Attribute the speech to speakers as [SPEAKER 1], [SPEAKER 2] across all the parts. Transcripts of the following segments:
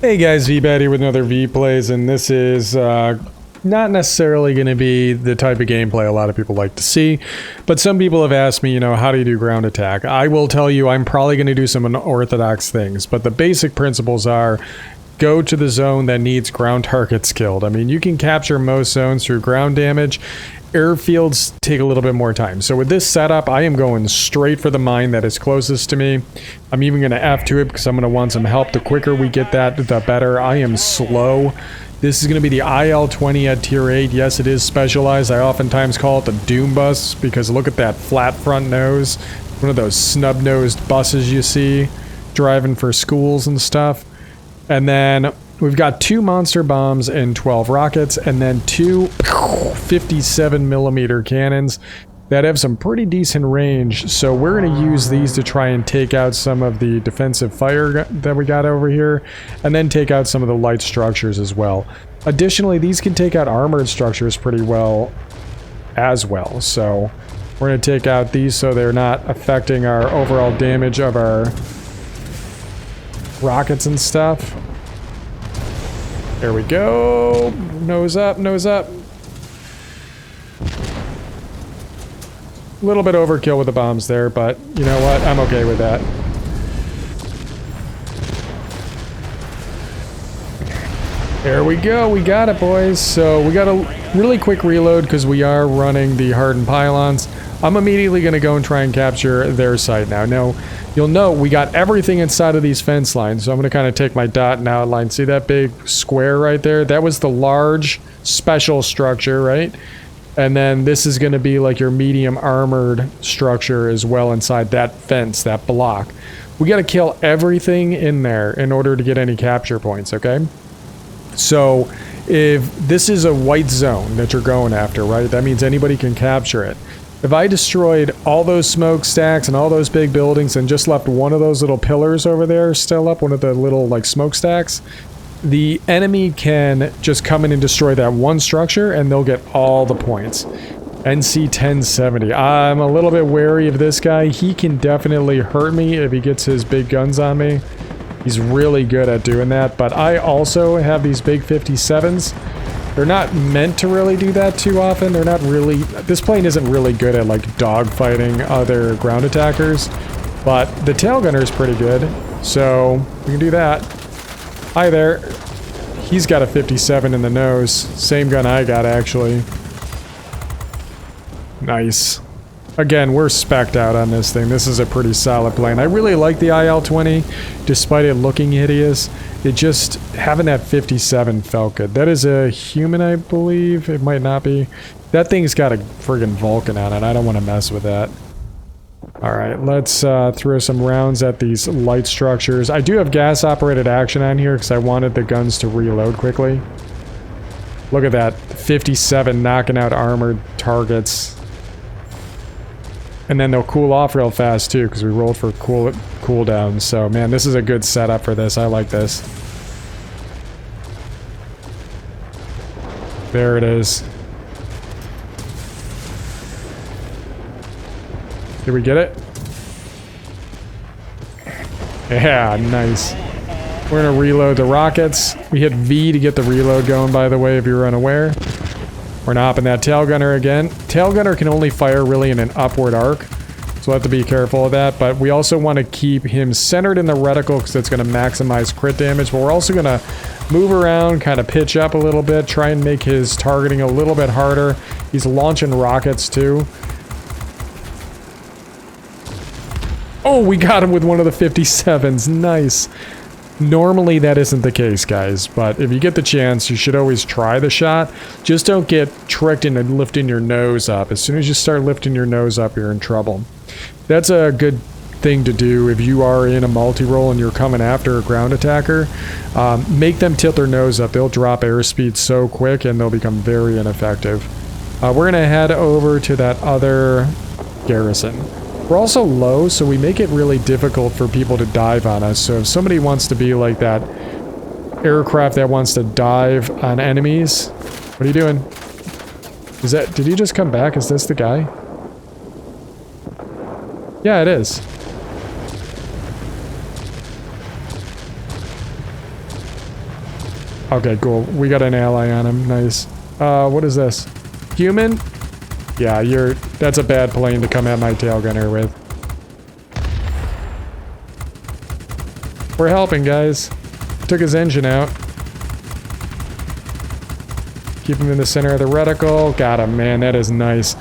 [SPEAKER 1] Hey guys, Veebat here with another V-Plays, and this is not necessarily going to be the type of gameplay a lot of people like to see, but some people have asked me, how do you do ground attack? I will tell you I'm probably going to do some unorthodox things, but the basic principles are go to the zone that needs ground targets killed. I mean, you can capture most zones through ground damage. Airfields take a little bit more time. So with this setup, I am going straight for the mine that is closest to me. I'm even going to F to it because I'm going to want some help. The quicker we get that, the better. I am slow. This is going to be the IL-20 at tier 8. Yes, it is specialized. I oftentimes call it the Doom Bus because look at that flat front nose. One of those snub-nosed buses you see driving for schools and stuff. And then we've got 2 monster bombs and 12 rockets, and then 2 57mm cannons that have some pretty decent range. So we're going to use these to try and take out some of the defensive fire that we got over here, and then take out some of the light structures as well. Additionally, these can take out armored structures pretty well as well. So we're going to take out these so they're not affecting our overall damage of our rockets and stuff. There we go. Nose up, nose up. A little bit overkill with the bombs there, but you know what? I'm okay with that. There we go. We got it, boys. So we got a really quick reload because we are running the hardened pylons. I'm immediately going to go and try and capture their site now. Now, you'll note we got everything inside of these fence lines. So I'm going to kind of take my dot and outline. See that big square right there? That was the large special structure, right? And then this is going to be like your medium armored structure as well inside that fence, that block. We got to kill everything in there in order to get any capture points, okay? So if this is a white zone that you're going after, right? That means anybody can capture it. If I destroyed all those smokestacks and all those big buildings and just left one of those little pillars over there still up, one of the little like smokestacks, the enemy can just come in and destroy that one structure and they'll get all the points. NC 1070. I'm a little bit wary of this guy. He can definitely hurt me if he gets his big guns on me. He's really good at doing that, but I also have these big 57s. They're not meant to really do that too often. They're not really... This plane isn't really good at, like, dogfighting other ground attackers. But the tail gunner is pretty good. So, we can do that. Hi there. He's got a 57 in the nose. Same gun I got, actually. Nice. Again, we're spec'd out on this thing. This is a pretty solid plane. I really like the IL-20, despite it looking hideous. It just, having that 57 felt good. That is a human, I believe. It might not be. That thing's got a friggin' Vulcan on it. I don't want to mess with that. Alright, let's throw some rounds at these light structures. I do have gas-operated action on here because I wanted the guns to reload quickly. Look at that. 57 knocking out armored targets. And then they'll cool off real fast too, because we rolled for cooldown. So man, this is a good setup for this. I like this. There it is. Did we get it? Yeah, nice. We're gonna reload the rockets. We hit V to get the reload going, by the way, if you're unaware. We're gonna hop in that tail gunner again. Tail gunner can only fire really in an upward arc, so we'll have to be careful of that. But we also want to keep him centered in the reticle because it's going to maximize crit damage. But we're also going to move around, kind of pitch up a little bit, try and make his targeting a little bit harder. He's launching rockets too. Oh, we got him with one of the 57s. Nice. Normally that isn't the case, guys, but if you get the chance, you should always try the shot. Just don't get tricked into lifting your nose up. As soon as you start lifting your nose up, you're in trouble. That's a good thing to do if you are in a multi-role and you're coming after a ground attacker. Make them tilt their nose up. They'll drop airspeed so quick and they'll become very ineffective. We're going to head over to that other garrison. We're also low, so we make it really difficult for people to dive on us. So if somebody wants to be like that aircraft that wants to dive on enemies... What are you doing? Is that... Did he just come back? Is this the guy? Yeah, it is. Okay, cool. We got an ally on him. Nice. What is this? Human? Yeah, that's a bad plane to come at my tail gunner with. We're helping, guys. Took his engine out. Keep him in the center of the reticle. Got him, man. That is nice.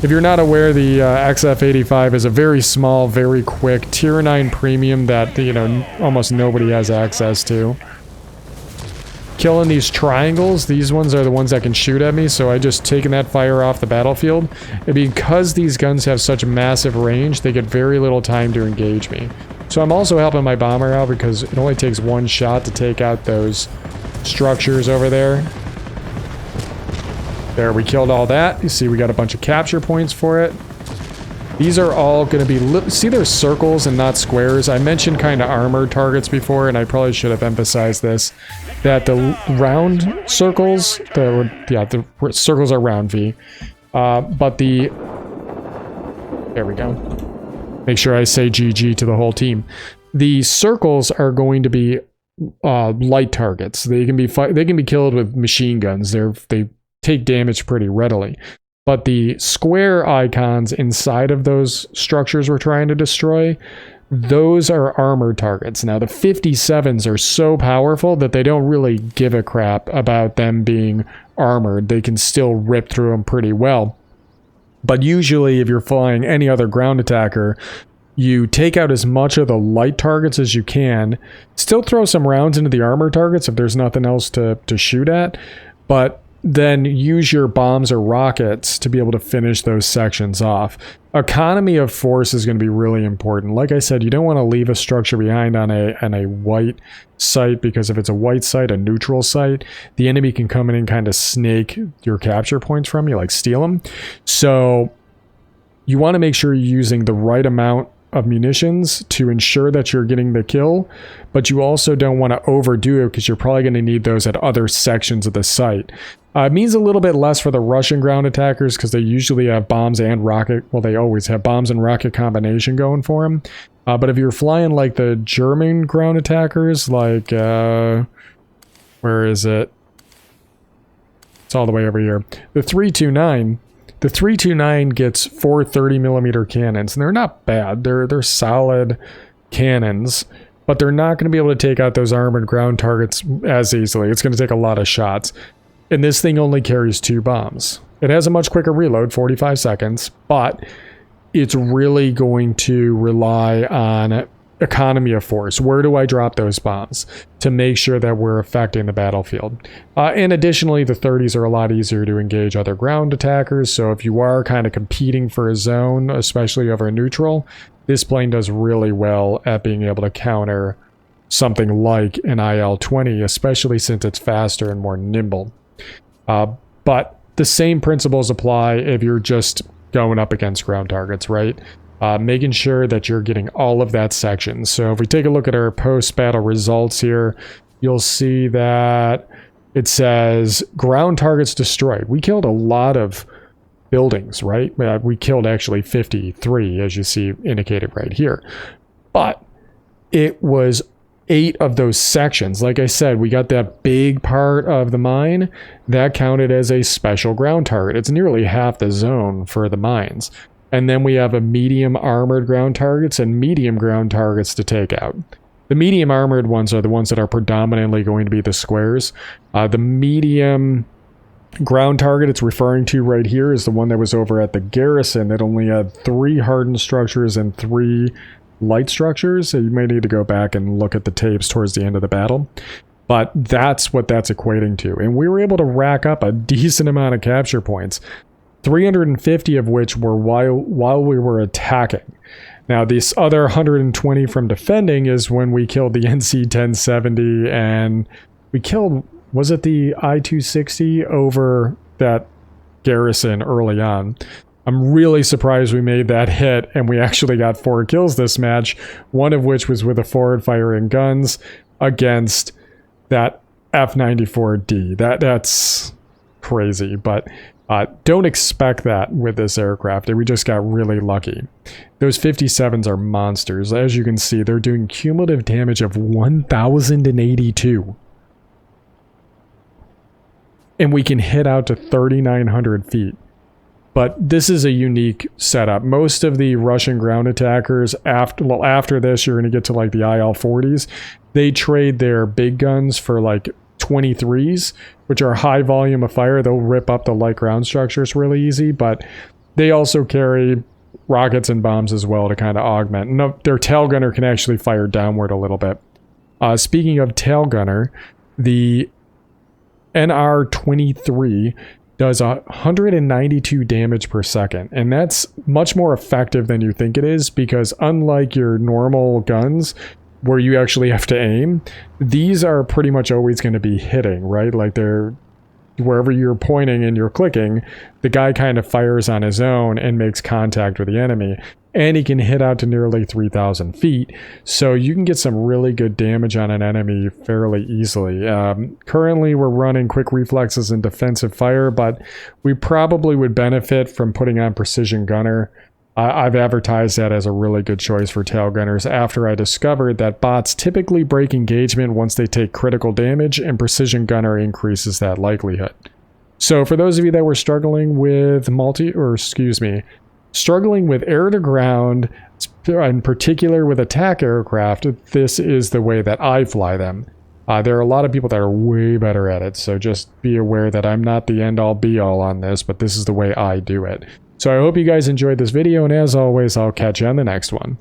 [SPEAKER 1] If you're not aware, the XF-85 is a very small, very quick Tier 9 premium that, you know, almost nobody has access to. Killing these triangles, these ones are the ones that can shoot at me, so I just taken that fire off the battlefield. And because these guns have such massive range, they get very little time to engage me. So I'm also helping my bomber out because it only takes one shot to take out those structures over there. There, we killed all that. You see, we got a bunch of capture points for it. These are all going to be... See, they're circles and not squares. I mentioned kind of armored targets before, and I probably should have emphasized this. That the round circles... the circles are round V. But the... There we go. Make sure I say GG to the whole team. The circles are going to be light targets. They can be killed with machine guns. They take damage pretty readily. But the square icons inside of those structures we're trying to destroy, those are armored targets. Now, the 57s are so powerful that they don't really give a crap about them being armored. They can still rip through them pretty well. But usually, if you're flying any other ground attacker, you take out as much of the light targets as you can, still throw some rounds into the armored targets if there's nothing else to shoot at, but then use your bombs or rockets to be able to finish those sections off. Economy of force is going to be really important. Like I said, you don't want to leave a structure behind on a white site, because if it's a white site, a neutral site, the enemy can come in and kind of snake your capture points from you, like steal them. So you want to make sure you're using the right amount of munitions to ensure that you're getting the kill, but you also don't want to overdo it because you're probably going to need those at other sections of the site. It means a little bit less for the Russian ground attackers because they usually have bombs and rocket, well, they always have bombs and rocket combination going for them. But if you're flying like the German ground attackers, like, where is it? It's all the way over here. The 329. The 329 gets 4 30mm cannons, and they're not bad. They're solid cannons, but they're not going to be able to take out those armored ground targets as easily. It's going to take a lot of shots. And this thing only carries 2 bombs. It has a much quicker reload, 45 seconds, but it's really going to rely on economy of force. Where do I drop those bombs to make sure that we're affecting the battlefield? And additionally, the 30s are a lot easier to engage other ground attackers, so if you are kind of competing for a zone, especially over a neutral, this plane does really well at being able to counter something like an IL-20, especially since it's faster and more nimble. But the same principles apply if you're just going up against ground targets, right? Making sure that you're getting all of that section. So if we take a look at our post-battle results here, you'll see that it says ground targets destroyed. We killed a lot of buildings, right? We killed actually 53, as you see indicated right here. But it was 8 of those sections. Like I said, we got that big part of the mine that counted as a special ground target. It's nearly half the zone for the mines. And then we have a medium armored ground targets and medium ground targets to take out. The medium armored ones are the ones that are predominantly going to be the squares. The medium ground target it's referring to right here is the one that was over at the garrison that only had 3 hardened structures and 3 light structures. So you may need to go back and look at the tapes towards the end of the battle. But that's what that's equating to. And we were able to rack up a decent amount of capture points. 350 of which were while we were attacking. Now, this other 120 from defending is when we killed the NC-1070 and we killed, was it the I-260 over that garrison early on? I'm really surprised we made that hit and we actually got 4 kills this match, one of which was with the forward firing guns against that F-94D. That's crazy, but don't expect that with this aircraft. We just got really lucky. Those 57s are monsters. As you can see, they're doing cumulative damage of 1,082. and we can hit out to 3,900 feet. But this is a unique setup. Most of the Russian ground attackers, after this, you're going to get to like the IL-40s. They trade their big guns for like 23s, which are high volume of fire. They'll rip up the light ground structures really easy, but they also carry rockets and bombs as well to kind of augment. No, their tail gunner can actually fire downward a little bit. Speaking of tail gunner, the NR-23 does 192 damage per second, and that's much more effective than you think it is, because unlike your normal guns where you actually have to aim, these are pretty much always going to be hitting, right? Like they're wherever you're pointing and you're clicking, the guy kind of fires on his own and makes contact with the enemy, and he can hit out to nearly 3,000 feet, so you can get some really good damage on an enemy fairly easily. Currently we're running quick reflexes and defensive fire, but we probably would benefit from putting on precision gunner. I've advertised that as a really good choice for tail gunners after I discovered that bots typically break engagement once they take critical damage, and precision gunner increases that likelihood. So for those of you that were struggling with struggling with air to ground, in particular with attack aircraft, this is the way that I fly them. There are a lot of people that are way better at it, so just be aware that I'm not the end all be all on this, but this is the way I do it. So I hope you guys enjoyed this video, and as always, I'll catch you on the next one.